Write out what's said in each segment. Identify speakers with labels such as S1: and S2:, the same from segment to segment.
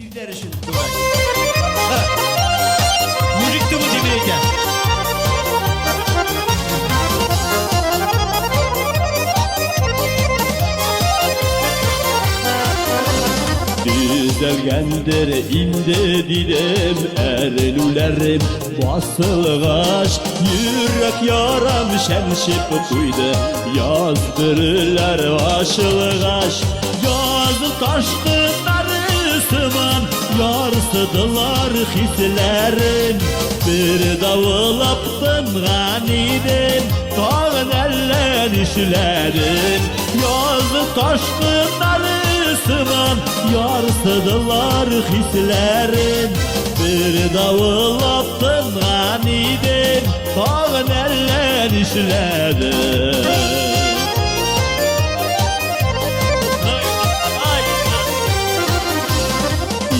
S1: Sizler için dua et. Müzikti bu demeyken.
S2: Düzelgendir indi didem erlulerim basılgaş yürek yaram şenşip kuydu yazdırırlar aşılgaş yazı taşkınları sıman yarsıdılar hislerim bir davulaptın ganidin tağın ellen işlerin yazı taşkınları sıman yarsıdılar hislerin bir davul attın ganidin tağın ellen işlerin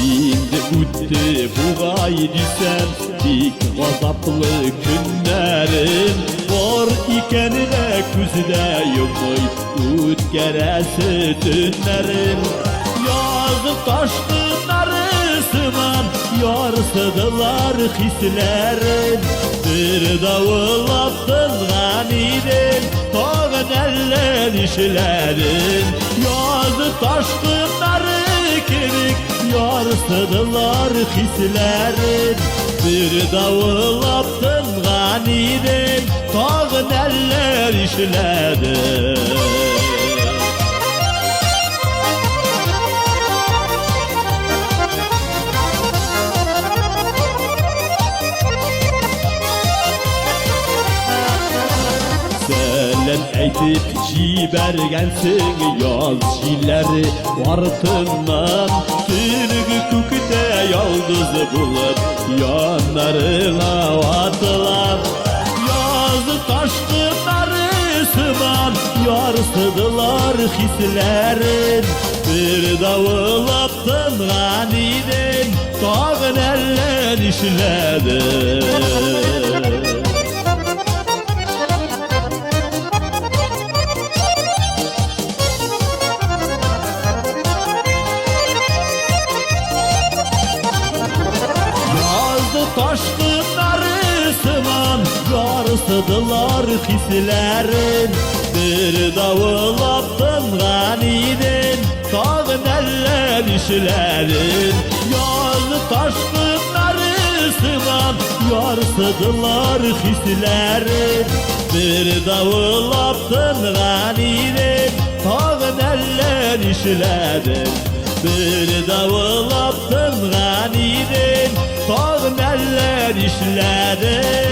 S2: İndi utti buğay düşen dik gazaplı günlerin var iken de küzde yumuy ut geresi tünlerin yazıp taşkınları sıman yarsıdılar hislerin bir davul attın ganidin tağın ellen işlerin yazıp taşkınları kirik yarsıdılar hislerin bir davul attın ganidin tağın eller işlerin Selen eytip jibergensin yaz şileri vartından Tülgü kükte yaldız bulup yanlarına vatılan Yazı taşkınları sıman yarsıdılar hislerin bir davul attın ganidin tağın ellen işlerin taşkınları sıman yarsıdılar hislerin bir davul attın ganidin tağın ellen işlerin yazı taşkınları sıman yarsıdılar hislerin bir davul attın ganidin tağın ellen işlerin bir davul attın ganidin tağın eller işlerin